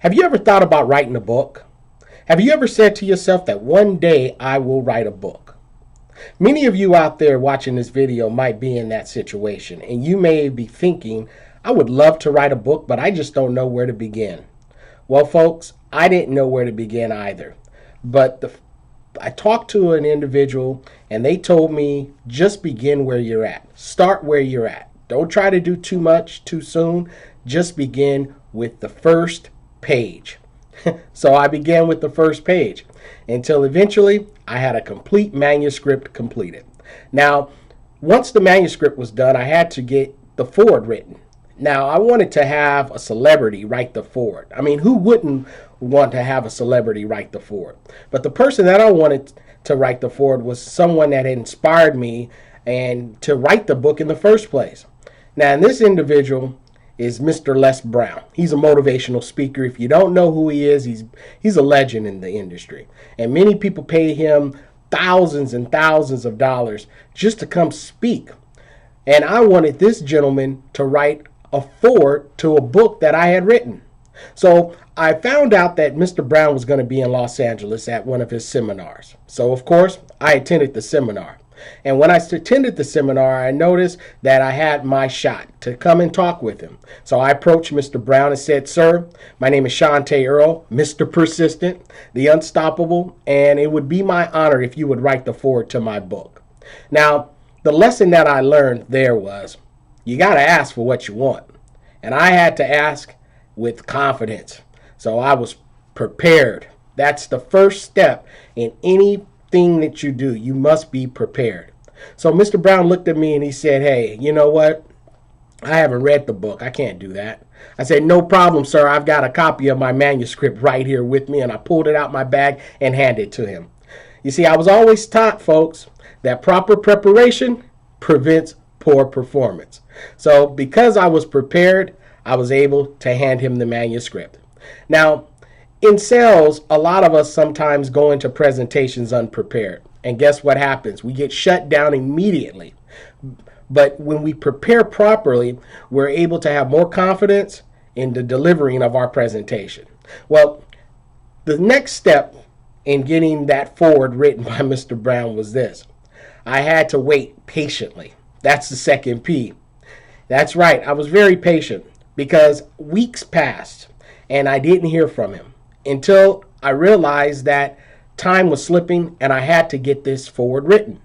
Have you ever thought about writing a book? Have you ever said to yourself that one day I will write a book? Many of you out there watching this video might be in that situation, and you may be thinking, I would love to write a book, but I just don't know where to begin. Well, folks, I didn't know where to begin either. But I talked to an individual, and they told me just begin where you're at. Start where you're at. Don't try to do too much too soon. Just begin with the first page. So I began with the first page until eventually I had a complete manuscript completed. Now, once the manuscript was done, I had to get the foreword written. Now, I wanted to have a celebrity write the foreword. I mean, who wouldn't want to have a celebrity write the foreword? But the person that I wanted to write the foreword was someone that had inspired me and to write the book in the first place. Now, and this individual is Mr. Les Brown. He's a motivational speaker. If you don't know who he is, he's a legend in the industry. And many people pay him thousands and thousands of dollars just to come speak. And I wanted this gentleman to write a foreword to a book that I had written. So I found out that Mr. Brown was going to be in Los Angeles at one of his seminars. So of course, I attended the seminar. And when I attended the seminar, I noticed that I had my shot to come and talk with him. So I approached Mr. Brown and said, Sir, my name is Chante Earl, Mr. Persistent, the Unstoppable, and it would be my honor if you would write the foreword to my book. Now, the lesson that I learned there was, you got to ask for what you want. And I had to ask with confidence. So I was prepared. That's the first step in anything that you do. You must be prepared. So Mr. Brown looked at me and he said, hey, you know what? I haven't read the book. I can't do that. I said, no problem, sir. I've got a copy of my manuscript right here with me. And I pulled it out my bag and handed it to him. You see, I was always taught, folks, that proper preparation prevents poor performance. So because I was prepared, I was able to hand him the manuscript. Now, in sales, a lot of us sometimes go into presentations unprepared. And guess what happens? We get shut down immediately. But when we prepare properly, we're able to have more confidence in the delivering of our presentation. Well, the next step in getting that foreword written by Mr. Brown was this. I had to wait patiently. That's the second P. That's right. I was very patient because weeks passed and I didn't hear from him until I realized that time was slipping and I had to get this foreword written.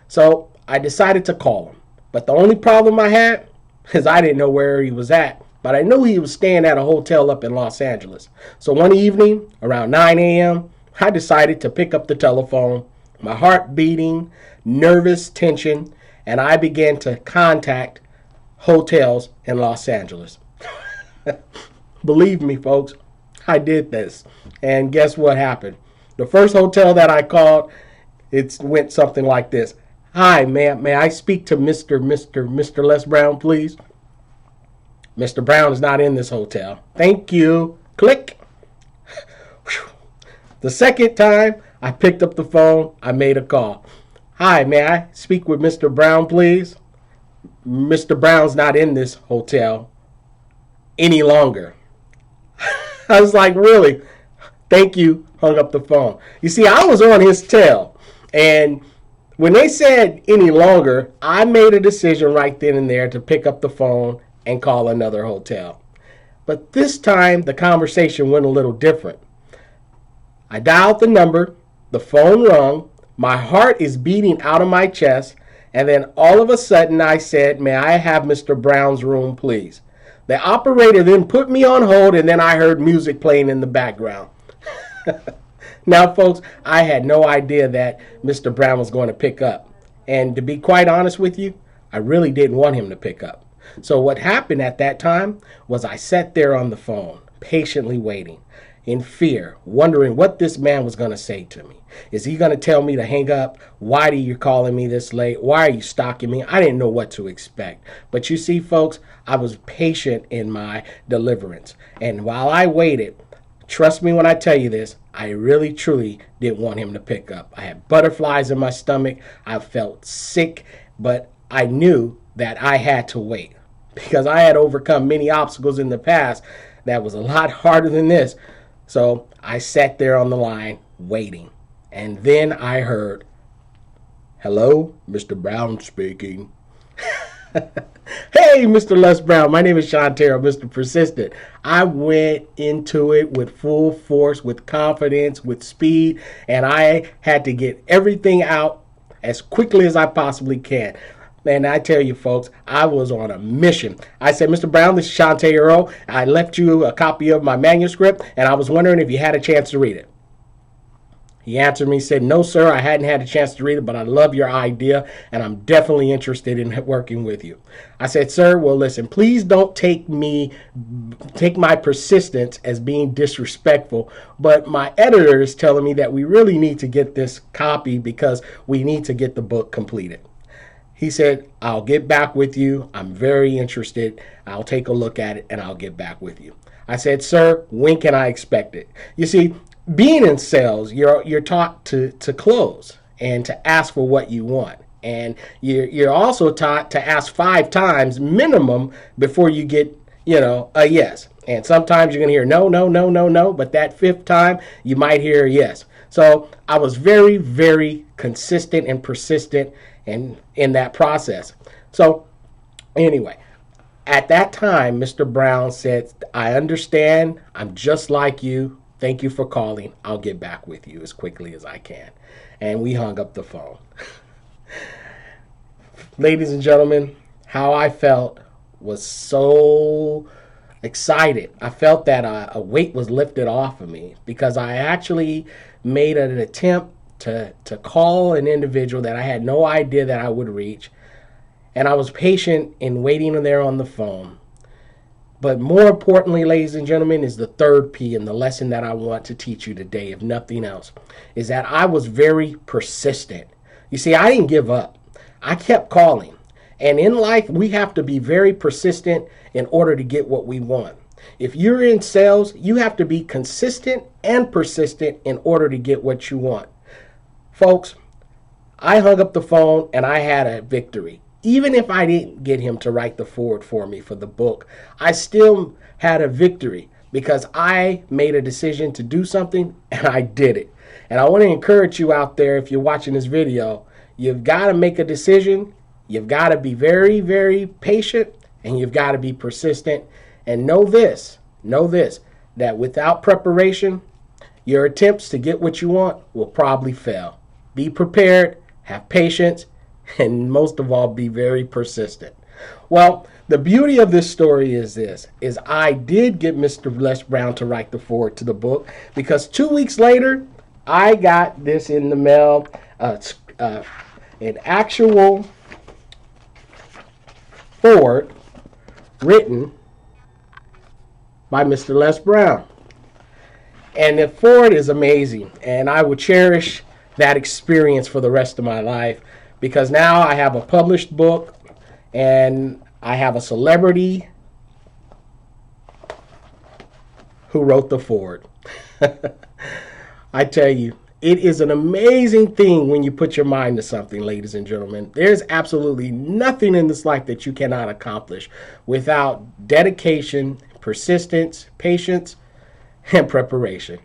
So I decided to call him. But the only problem I had is I didn't know where he was at. But I knew he was staying at a hotel up in Los Angeles. So one evening around 9 a.m., I decided to pick up the telephone, my heart beating, nervous tension, and I began to contact hotels in Los Angeles. Believe me, folks, I did this. And guess what happened? The first hotel that I called, it went something like this. Hi, ma'am, may I speak to Mr. Les Brown, please? Mr. Brown is not in this hotel. Thank you. Click. The second time I picked up the phone, I made a call. Hi, may I speak with Mr. Brown, please? Mr. Brown's not in this hotel any longer. I was like, really? Thank you. Hung up the phone. You see, I was on his tail. And when they said any longer, I made a decision right then and there to pick up the phone and call another hotel. But this time, the conversation went a little different. I dialed the number, the phone rung, my heart is beating out of my chest, and then all of a sudden I said, may I have Mr. Brown's room, please? The operator then put me on hold, and then I heard music playing in the background. Now, folks, I had no idea that Mr. Brown was going to pick up. And to be quite honest with you, I really didn't want him to pick up. So what happened at that time was I sat there on the phone, patiently waiting, in fear, wondering what this man was going to say to me. Is he going to tell me to hang up? Why are you calling me this late? Why are you stalking me? I didn't know what to expect. But you see, folks, I was patient in my deliverance. And while I waited, trust me when I tell you this, I really, truly didn't want him to pick up. I had butterflies in my stomach. I felt sick, but I knew that I had to wait because I had overcome many obstacles in the past that was a lot harder than this. So I sat there on the line waiting. And then I heard, "Hello, Mr. Brown speaking." Hey, Mr. Les Brown, my name is Chante, Mr. Persistent. I went into it with full force, with confidence, with speed, and I had to get everything out as quickly as I possibly can. And I tell you, folks, I was on a mission. I said, "Mr. Brown, this is Chante Earl. I left you a copy of my manuscript, and I was wondering if you had a chance to read it." He answered me, said, "No, sir, I hadn't had a chance to read it, but I love your idea, and I'm definitely interested in working with you." I said, "Sir, well, listen, please don't take my persistence as being disrespectful, but my editor is telling me that we really need to get this copy because we need to get the book completed." He said, "I'll get back with you. I'm very interested. I'll take a look at it, and I'll get back with you." I said, "Sir, when can I expect it?" You see, being in sales, you're taught to close and to ask for what you want. And you're also taught to ask 5 times minimum before you get, a yes. And sometimes you're going to hear no, no, no, no, no. But that 5th time, you might hear a yes. So I was very, very consistent and persistent in that process. So anyway, at that time, Mr. Brown said, "I understand. I'm just like you. Thank you for calling. I'll get back with you as quickly as I can." And we hung up the phone. Ladies and gentlemen, how I felt was so excited. I felt that a weight was lifted off of me because I actually made an attempt to call an individual that I had no idea that I would reach. And I was patient in waiting there on the phone. But more importantly, ladies and gentlemen, is the 3rd P in the lesson that I want to teach you today, if nothing else, is that I was very persistent. You see, I didn't give up. I kept calling. And in life, we have to be very persistent in order to get what we want. If you're in sales, you have to be consistent and persistent in order to get what you want. Folks, I hung up the phone and I had a victory. Even if I didn't get him to write the foreword for me for the book, I still had a victory because I made a decision to do something and I did it. And I want to encourage you out there, if you're watching this video, you've got to make a decision. You've got to be very, very patient, and you've got to be persistent. And know this, that without preparation, your attempts to get what you want will probably fail. Be prepared, have patience, and most of all, be very persistent. Well, the beauty of this story is I did get Mr. Les Brown to write the foreword to the book because 2 weeks later, I got this in the mail, an actual foreword written by Mr. Les Brown. And the foreword is amazing, and I will cherish that experience for the rest of my life. Because now I have a published book and I have a celebrity who wrote the foreword. I tell you, it is an amazing thing when you put your mind to something, ladies and gentlemen. There's absolutely nothing in this life that you cannot accomplish without dedication, persistence, patience, and preparation.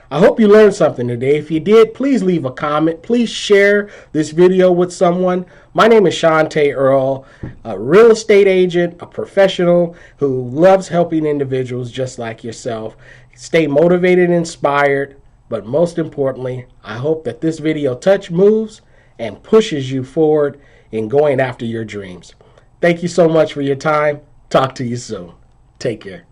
I hope you learned something today. If you did, please leave a comment. Please share this video with someone. My name is Chante Earl, a real estate agent, a professional who loves helping individuals just like yourself. Stay motivated and inspired, but most importantly, I hope that this video moves and pushes you forward in going after your dreams. Thank you so much for your time. Talk to you soon. Take care.